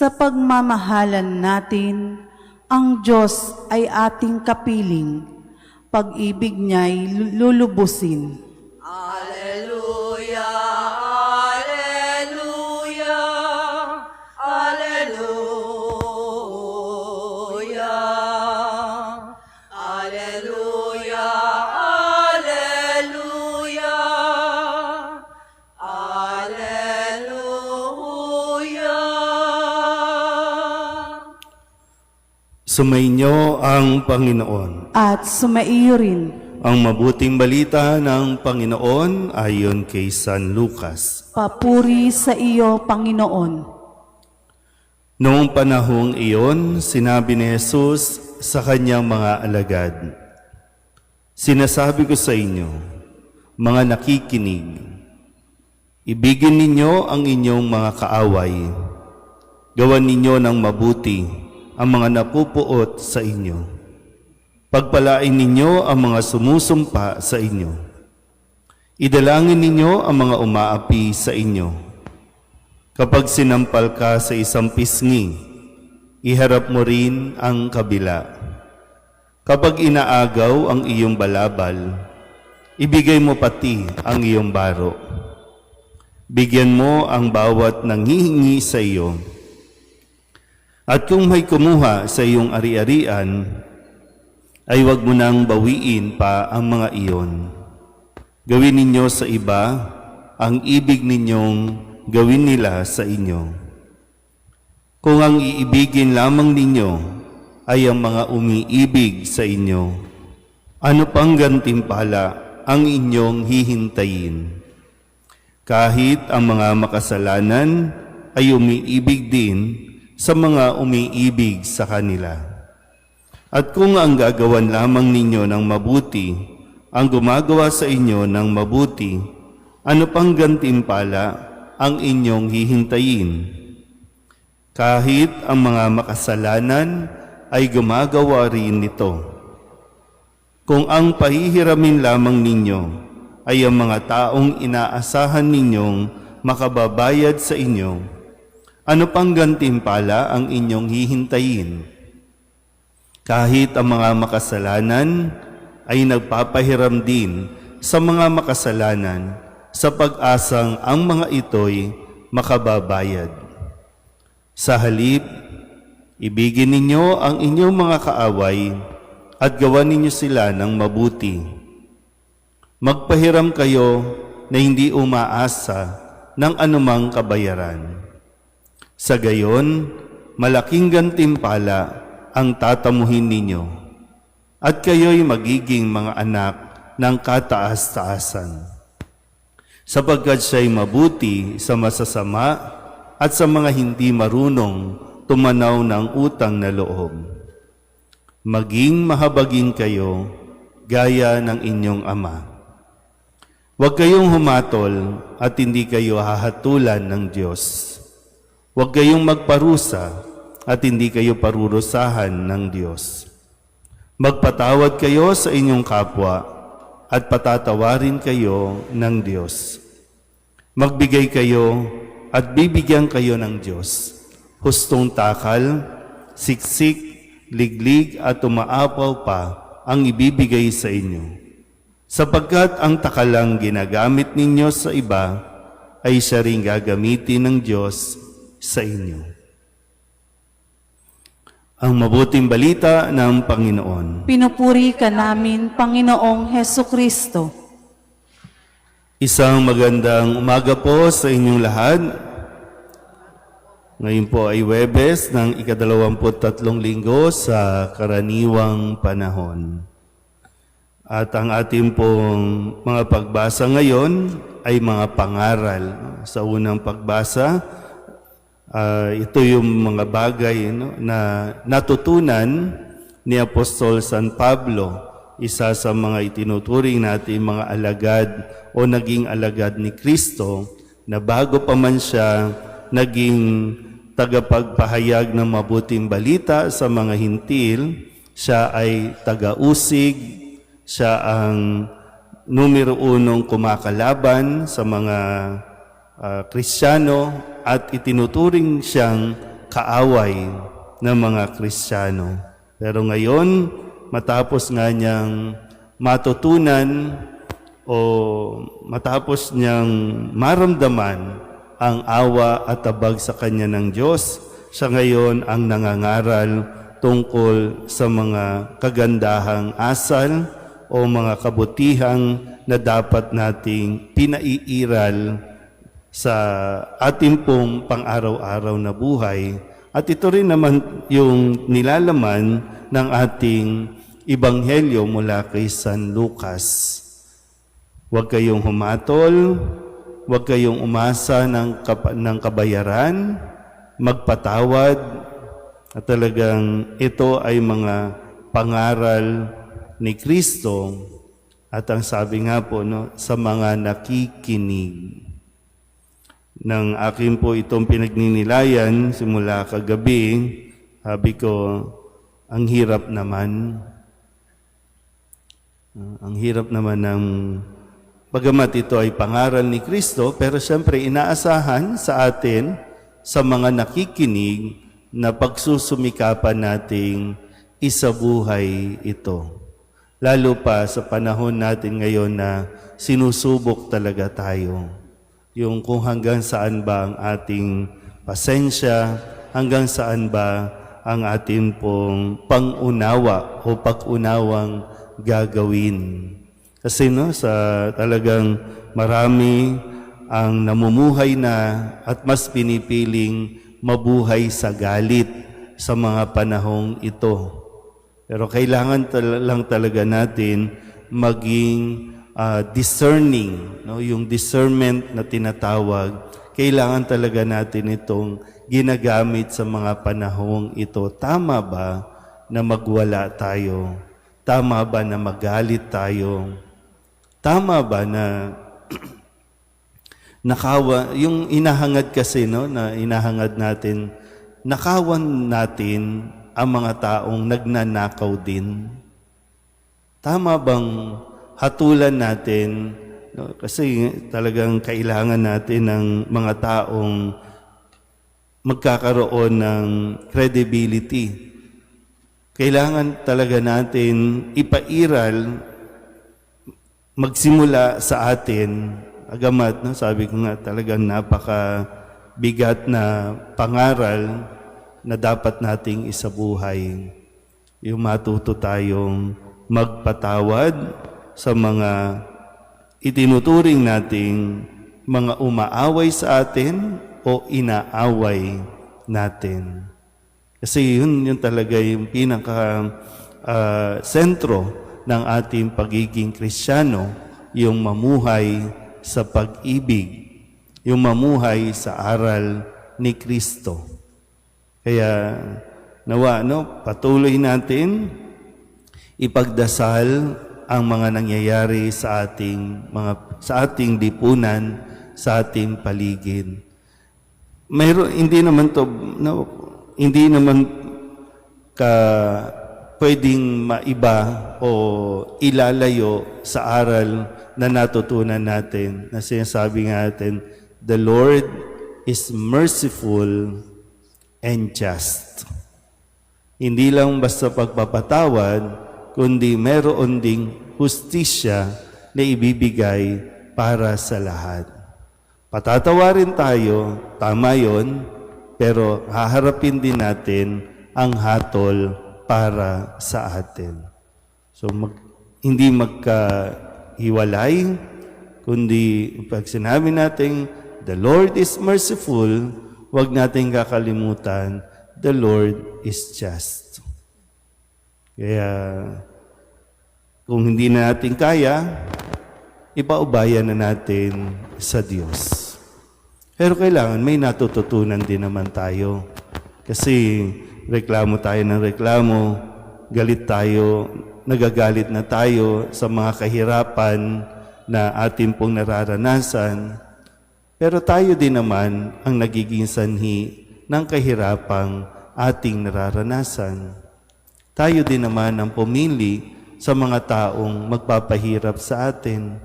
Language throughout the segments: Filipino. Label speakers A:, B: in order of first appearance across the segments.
A: Sa pagmamahalan natin, ang Diyos ay ating kapiling. Pag-ibig niya'y lulubusin.
B: Alleluia, alleluia, alleluia, alleluia, alleluia, alleluia.
C: Sumainyo ang Panginoon.
A: At sumaiyo rin.
C: Ang mabuting balita ng Panginoon ayon kay San Lucas.
A: Papuri sa iyo, Panginoon.
C: Noong panahong iyon, sinabi ni Jesus sa kanyang mga alagad, "Sinasabi ko sa inyo, mga nakikinig, ibigin ninyo ang inyong mga kaaway, gawan ninyo ng mabuti ang mga napupuot sa inyo. Pagpalain ninyo ang mga sumusumpa sa inyo. Idalangin ninyo ang mga umaapi sa inyo. Kapag sinampal ka sa isang pisngi, iharap mo rin ang kabila. Kapag inaagaw ang iyong balabal, ibigay mo pati ang iyong baro. Bigyan mo ang bawat nanghihingi sa iyo. At kung may kumuha sa iyong ari-arian, ay huwag mo nang bawiin pa ang mga iyon. Gawin ninyo sa iba ang ibig ninyong gawin nila sa inyo. Kung ang iibigin lamang ninyo ay ang mga umiibig sa inyo, ano pang gantimpala ang inyong hihintayin? Kahit ang mga makasalanan ay umiibig din sa mga umiibig sa kanila. At kung ang gagawan lamang ninyo ng mabuti, ang gumagawa sa inyo ng mabuti, ano pang gantimpala ang inyong hihintayin? Kahit ang mga makasalanan ay gumagawa rin nito. Kung ang pahihiramin lamang ninyo ay ang mga taong inaasahan ninyong makababayad sa inyo, ano pang gantimpala ang inyong hihintayin? Kahit ang mga makasalanan ay nagpapahiram din sa mga makasalanan sa pag-asang ang mga ito'y makababayad. Sa halip, ibigin ninyo ang inyong mga kaaway at gawan ninyo sila ng mabuti. Magpahiram kayo na hindi umaasa ng anumang kabayaran. Sa gayon, malaking gantimpala ang tatamuhin ninyo, at kayo'y magiging mga anak ng kataas-taasan. Sapagkat siya'y mabuti sa masasama at sa mga hindi marunong tumanaw ng utang na loob. Maging mahabagin kayo gaya ng inyong Ama. Huwag kayong humatol at hindi kayo hahatulan ng Diyos. Huwag kayong magparusa at hindi kayo parurusahan ng Diyos. Magpatawad kayo sa inyong kapwa at patatawarin kayo ng Diyos. Magbigay kayo at bibigyan kayo ng Diyos. Hustong takal, siksik, liglig at umaapaw pa ang ibibigay sa inyo. Sapagkat ang takalang ginagamit ninyo sa iba ay siya ring gagamitin ng Diyos sa inyo. Ang mabuting balita ng Panginoon.
A: Pinupuri ka namin, Panginoong Hesukristo.
C: Isang magandang umaga po sa inyong lahat. Ngayon po ay Huwebes ng ika-23 linggo sa karaniwang panahon. At ang ating pong mga pagbasa ngayon ay mga pangaral. Sa unang pagbasa, ito yung mga bagay na natutunan ni Apostol San Pablo, isa sa mga itinuturing natin mga alagad o naging alagad ni Kristo, na bago pa man siya naging tagapagpahayag ng mabuting balita sa mga hintil, siya ay taga-usig, siya ang numero 1 kumakalaban sa mga Kristiyano at itinuturing siyang kaaway ng mga Kristiyano. Pero ngayon, matapos nga niyang matutunan o matapos niyang maramdaman ang awa at tabag sa kanya ng Diyos, siya ngayon ang nangangaral tungkol sa mga kagandahang asal o mga kabutihang na dapat nating pinaiiral sa ating pong pang-araw-araw na buhay. At ito rin naman yung nilalaman ng ating Ebanghelyo mula kay San Lucas. Huwag kayong humatol, huwag kayong umasa ng kabayaran, magpatawad, at talagang ito ay mga pangaral ni Kristo. At ang sabi nga po, no, sa mga nakikinig. Nang akin po itong pinagninilayan simula kagabi, sabi ko, ang hirap naman. Ang hirap naman ng bagamat ito ay pangaral ni Kristo, pero siyempre inaasahan sa atin, sa mga nakikinig, na pagsusumikapan nating isabuhay ito. Lalo pa sa panahon natin ngayon na sinusubok talaga tayo. Yung kung hanggang saan ba ang ating pasensya, hanggang saan ba ang ating pong pangunawa o pag-unawang gagawin. Kasi no, sa talagang marami ang namumuhay na at mas pinipiling mabuhay sa galit sa mga panahong ito. Pero kailangan lang talaga natin maging discerning, no? Yung discernment na tinatawag, kailangan talaga natin itong ginagamit sa mga panahong ito. Tama ba na magwala tayo? Tama ba na magalit tayo? Tama ba na yung inahangad kasi, no, na inahangad natin, nakawan natin ang mga taong nagnanakaw din? Tama bang hatulan natin, no, kasi talagang kailangan natin ng mga taong magkakaroon ng credibility. Kailangan talaga natin ipairal, magsimula sa atin. Agamat, no, sabi ko nga, talagang napakabigat na pangaral na dapat nating isabuhay. Yung matuto tayong magpatawad sa mga itinuturing nating mga umaaway sa atin o inaaway natin. Kasi yun talaga yung pinaka sentro ng ating pagiging Kristiyano, yung mamuhay sa pag-ibig, yung mamuhay sa aral ni Kristo. Kaya nawa, no, patuloy natin ipagdasal ang mga nangyayari sa ating lipunan, sa ating paligid. Hindi naman pwedeng maiba o ilalayo sa aral na natutunan natin, na sinasabi natin, the Lord is merciful and just. Hindi lang basta pagpapatawad, kundi meron ding hustisya na ibibigay para sa lahat. Patatawarin tayo, tama yun, pero haharapin din natin ang hatol para sa atin. So, hindi magkahiwalay, kundi pag sinabi natin, the Lord is merciful, huwag natin kakalimutan, the Lord is just. Kaya, kung hindi na natin kaya, ipaubayan na natin sa Diyos. Pero kailangan may natututunan din naman tayo. Kasi reklamo tayo ng reklamo, galit tayo, nagagalit na tayo sa mga kahirapan na ating pong nararanasan. Pero tayo din naman ang nagiging sanhi ng kahirapang ating nararanasan. Tayo din naman ang pumili sa mga taong magpapahirap sa atin.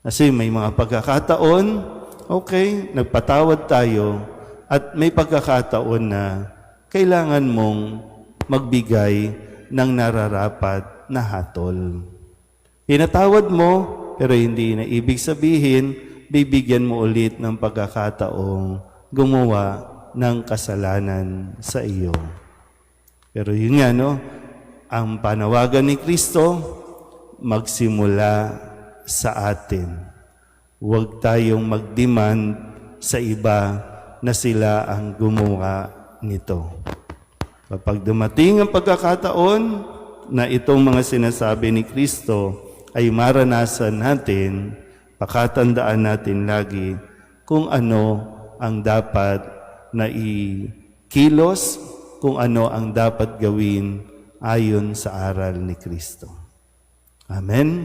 C: Kasi may mga pagkakataon, okay, nagpatawad tayo, at may pagkakataon na kailangan mong magbigay ng nararapat na hatol. Pinatawad mo, pero hindi na ibig sabihin, bibigyan mo ulit ng pagkakataong gumawa ng kasalanan sa iyo. Pero yun nga, no? Ang panawagan ni Kristo, magsimula sa atin. Huwag tayong mag-demand sa iba na sila ang gumawa nito. Kapag dumating ang pagkakataon na itong mga sinasabi ni Kristo ay maranasan natin, pakatandaan natin lagi kung ano ang dapat na ikilos, kung ano ang dapat gawin ayon sa aral ni Kristo. Amen?